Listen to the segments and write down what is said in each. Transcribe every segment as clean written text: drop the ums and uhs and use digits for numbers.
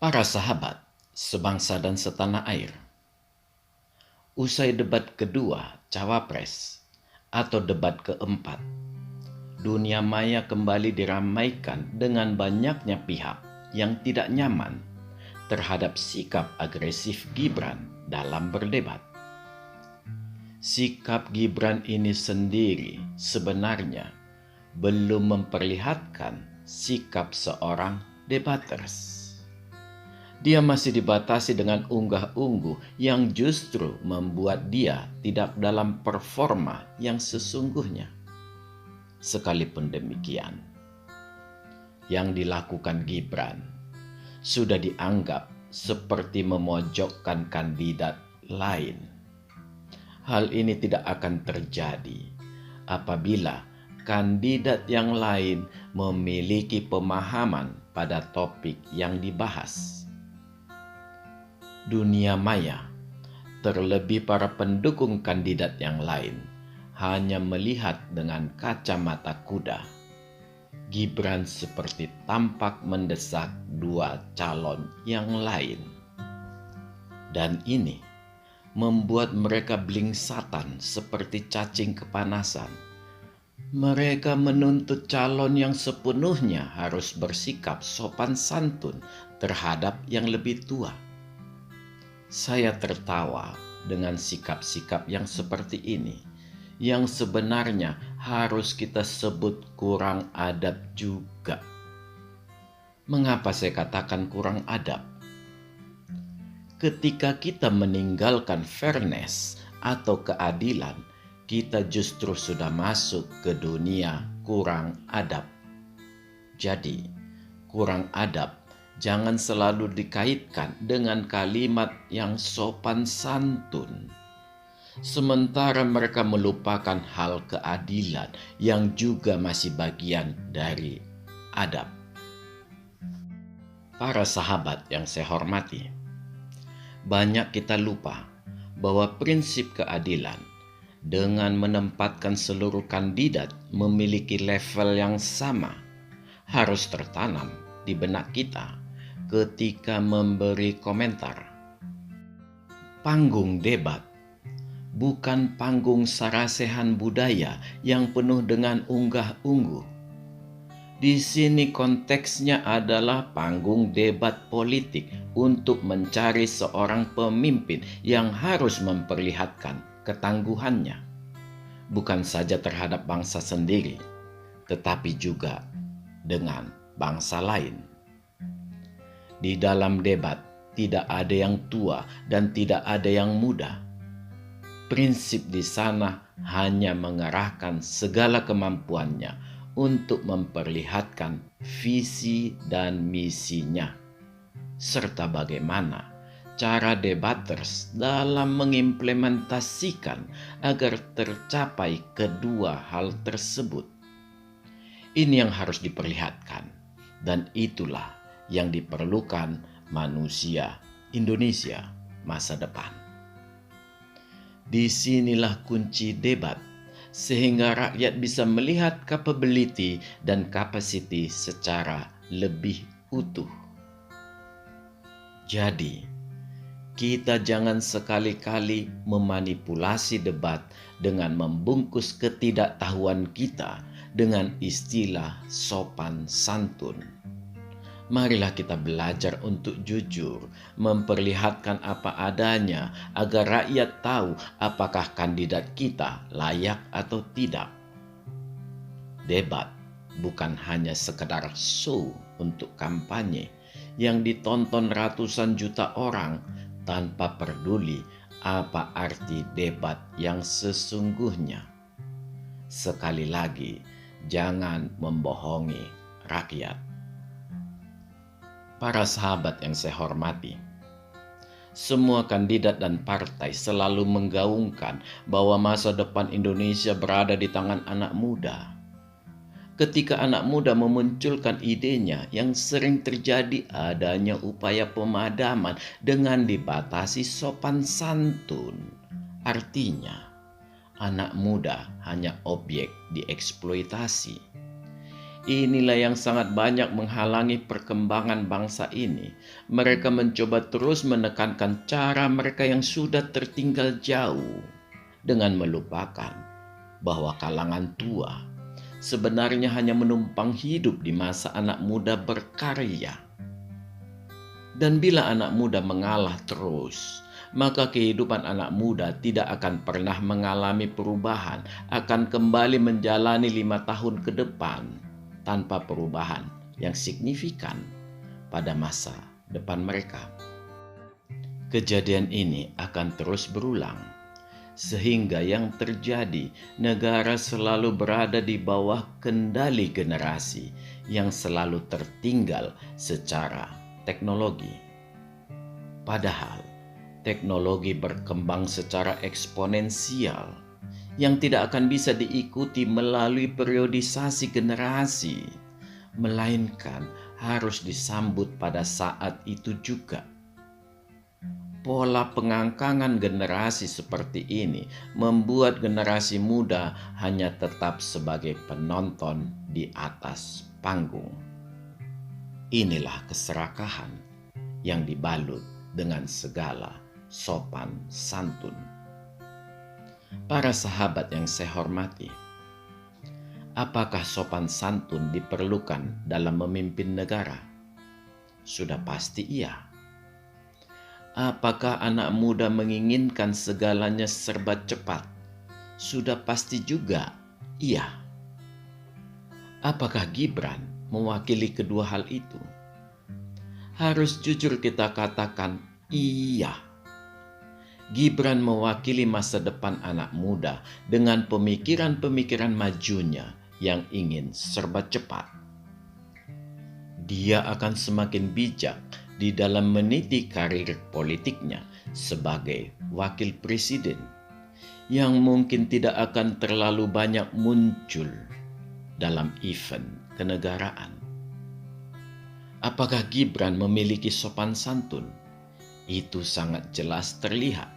Para sahabat, sebangsa dan setanah air. Usai debat kedua, Cawapres, atau debat keempat, dunia maya kembali diramaikan dengan banyaknya pihak yang tidak nyaman terhadap sikap agresif Gibran dalam berdebat. Sikap Gibran ini sendiri sebenarnya belum memperlihatkan sikap seorang debaters. Dia masih dibatasi dengan unggah-ungguh yang justru membuat dia tidak dalam performa yang sesungguhnya. Sekalipun demikian, yang dilakukan Gibran sudah dianggap seperti memojokkan kandidat lain. Hal ini tidak akan terjadi apabila kandidat yang lain memiliki pemahaman pada topik yang dibahas. Dunia maya, terlebih para pendukung kandidat yang lain, hanya melihat dengan kacamata kuda. Gibran seperti tampak mendesak dua calon yang lain. Dan ini membuat mereka blingsatan seperti cacing kepanasan. Mereka menuntut calon yang sepenuhnya harus bersikap sopan santun terhadap yang lebih tua. Saya tertawa dengan sikap-sikap yang seperti ini, yang sebenarnya harus kita sebut kurang adab juga. Mengapa saya katakan kurang adab? Ketika kita meninggalkan fairness atau keadilan, kita justru sudah masuk ke dunia kurang adab. Jadi, kurang adab jangan selalu dikaitkan dengan kalimat yang sopan santun. Sementara mereka melupakan hal keadilan yang juga masih bagian dari adab. Para sahabat yang saya hormati, banyak kita lupa bahwa prinsip keadilan dengan menempatkan seluruh kandidat memiliki level yang sama harus tertanam di benak kita ketika memberi komentar. Panggung debat bukan panggung sarasehan budaya yang penuh dengan unggah-ungguh. Di sini konteksnya adalah panggung debat politik untuk mencari seorang pemimpin yang harus memperlihatkan ketangguhannya, bukan saja terhadap bangsa sendiri, tetapi juga dengan bangsa lain. Di dalam debat tidak ada yang tua dan tidak ada yang muda. Prinsip di sana hanya mengerahkan segala kemampuannya untuk memperlihatkan visi dan misinya, serta bagaimana cara debaters dalam mengimplementasikan agar tercapai kedua hal tersebut. Ini yang harus diperlihatkan, dan itulah yang diperlukan manusia Indonesia masa depan. Disinilah kunci debat, sehingga rakyat bisa melihat capability dan capacity secara lebih utuh. Jadi, kita jangan sekali-kali memanipulasi debat dengan membungkus ketidaktahuan kita dengan istilah sopan santun. Marilah kita belajar untuk jujur, memperlihatkan apa adanya agar rakyat tahu apakah kandidat kita layak atau tidak. Debat bukan hanya sekedar show untuk kampanye yang ditonton ratusan juta orang tanpa peduli apa arti debat yang sesungguhnya. Sekali lagi, jangan membohongi rakyat. Para sahabat yang saya hormati, semua kandidat dan partai selalu menggaungkan bahwa masa depan Indonesia berada di tangan anak muda. Ketika anak muda memunculkan idenya, yang sering terjadi adanya upaya pemadaman dengan dibatasi sopan santun. Artinya, anak muda hanya objek dieksploitasi. Inilah yang sangat banyak menghalangi perkembangan bangsa ini. Mereka mencoba terus menekankan cara mereka yang sudah tertinggal jauh dengan melupakan bahwa kalangan tua sebenarnya hanya menumpang hidup di masa anak muda berkarya. Dan bila anak muda mengalah terus, maka kehidupan anak muda tidak akan pernah mengalami perubahan, akan kembali menjalani 5 tahun ke depan tanpa perubahan yang signifikan pada masa depan mereka. Kejadian ini akan terus berulang, sehingga yang terjadi negara selalu berada di bawah kendali generasi yang selalu tertinggal secara teknologi. Padahal teknologi berkembang secara eksponensial yang tidak akan bisa diikuti melalui periodisasi generasi, melainkan harus disambut pada saat itu juga. Pola pengangkangan generasi seperti ini membuat generasi muda hanya tetap sebagai penonton di atas panggung. Inilah keserakahan yang dibalut dengan segala sopan santun. Para sahabat yang saya hormati, apakah sopan santun diperlukan dalam memimpin negara? Sudah pasti iya. Apakah anak muda menginginkan segalanya serba cepat? Sudah pasti juga iya. Apakah Gibran mewakili kedua hal itu? Harus jujur kita katakan iya. Gibran mewakili masa depan anak muda dengan pemikiran-pemikiran majunya yang ingin serba cepat. Dia akan semakin bijak di dalam meniti karir politiknya sebagai wakil presiden yang mungkin tidak akan terlalu banyak muncul dalam event kenegaraan. Apakah Gibran memiliki sopan santun? Itu sangat jelas terlihat.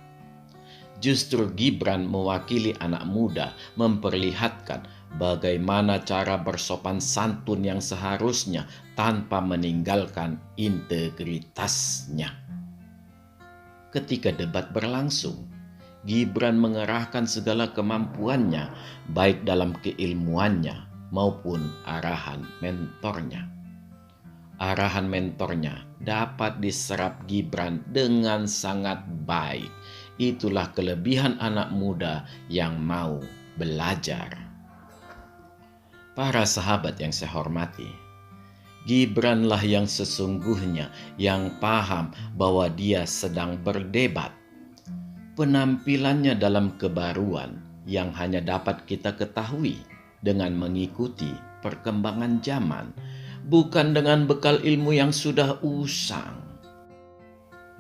Justru Gibran mewakili anak muda memperlihatkan bagaimana cara bersopan santun yang seharusnya tanpa meninggalkan integritasnya. Ketika debat berlangsung, Gibran mengerahkan segala kemampuannya baik dalam keilmuannya maupun arahan mentornya. Arahan mentornya dapat diserap Gibran dengan sangat baik. Itulah kelebihan anak muda yang mau belajar. Para sahabat yang saya hormati, Gibranlah yang sesungguhnya yang paham bahwa dia sedang berdebat. Penampilannya dalam kebaruan yang hanya dapat kita ketahui dengan mengikuti perkembangan zaman, bukan dengan bekal ilmu yang sudah usang.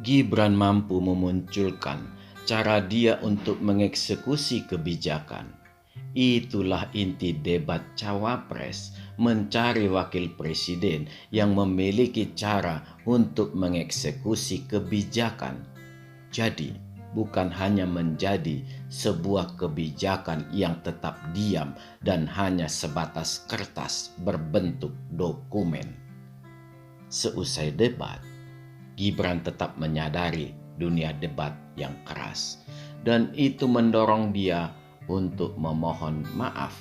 Gibran mampu memunculkan cara dia untuk mengeksekusi kebijakan. Itulah inti debat cawapres, mencari wakil presiden yang memiliki cara untuk mengeksekusi kebijakan. Jadi, bukan hanya menjadi sebuah kebijakan yang tetap diam dan hanya sebatas kertas berbentuk dokumen. Seusai debat, Gibran tetap menyadari dunia debat yang keras, dan itu mendorong dia untuk memohon maaf,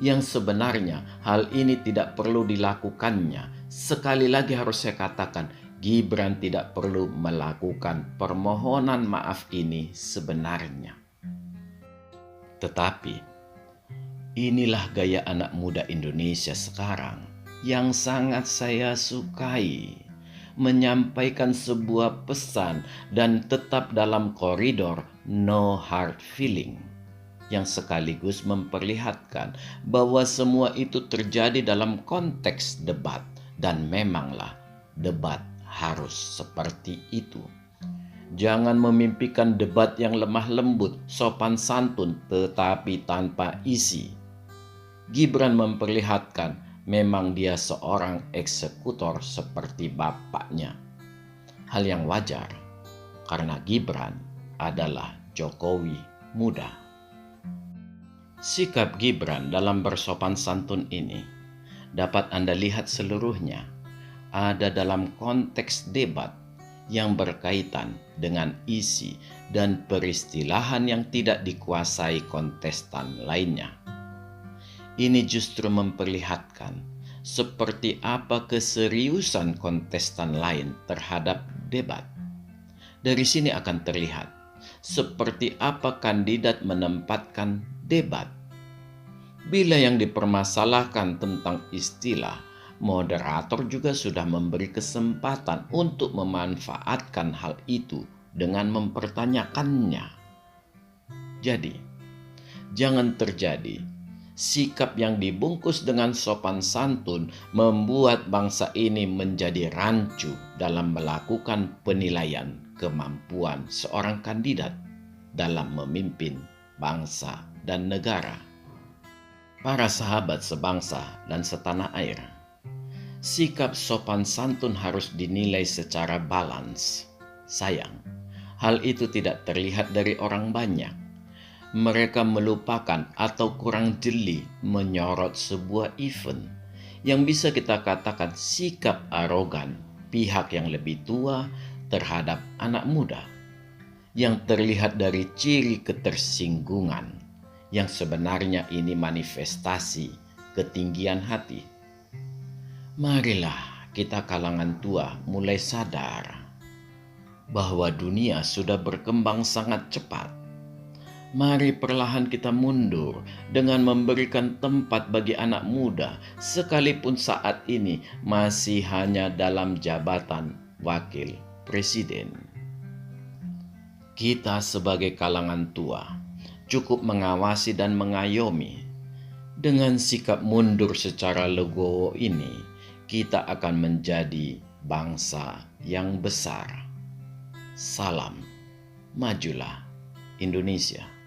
yang sebenarnya hal ini tidak perlu dilakukannya. Sekali lagi harus saya katakan, Gibran tidak perlu melakukan permohonan maaf ini sebenarnya. Tetapi inilah gaya anak muda Indonesia sekarang yang sangat saya sukai, menyampaikan sebuah pesan dan tetap dalam koridor no hard feeling, yang sekaligus memperlihatkan bahwa semua itu terjadi dalam konteks debat, dan memanglah debat harus seperti itu. Jangan memimpikan debat yang lemah lembut, sopan santun, tetapi tanpa isi. Gibran memperlihatkan memang dia seorang eksekutor seperti bapaknya. Hal yang wajar, karena Gibran adalah Jokowi muda. Sikap Gibran dalam bersopan santun ini dapat Anda lihat seluruhnya ada dalam konteks debat yang berkaitan dengan isi dan peristilahan yang tidak dikuasai kontestan lainnya. Ini justru memperlihatkan seperti apa keseriusan kontestan lain terhadap debat. Dari sini akan terlihat seperti apa kandidat menempatkan debat. Bila yang dipermasalahkan tentang istilah, moderator juga sudah memberi kesempatan untuk memanfaatkan hal itu dengan mempertanyakannya. Jadi, jangan terjadi sikap yang dibungkus dengan sopan santun membuat bangsa ini menjadi rancu dalam melakukan penilaian kemampuan seorang kandidat dalam memimpin bangsa dan negara. Para sahabat sebangsa dan setanah air, sikap sopan santun harus dinilai secara balance. Sayang, hal itu tidak terlihat dari orang banyak. Mereka melupakan atau kurang jeli menyorot sebuah event yang bisa kita katakan sikap arogan pihak yang lebih tua terhadap anak muda, yang terlihat dari ciri ketersinggungan yang sebenarnya ini manifestasi ketinggian hati. Marilah kita kalangan tua mulai sadar bahwa dunia sudah berkembang sangat cepat. Mari perlahan kita mundur dengan memberikan tempat bagi anak muda, sekalipun saat ini masih hanya dalam jabatan wakil presiden. Kita sebagai kalangan tua cukup mengawasi dan mengayomi. Dengan sikap mundur secara legowo ini, kita akan menjadi bangsa yang besar. Salam, majulah Indonesia.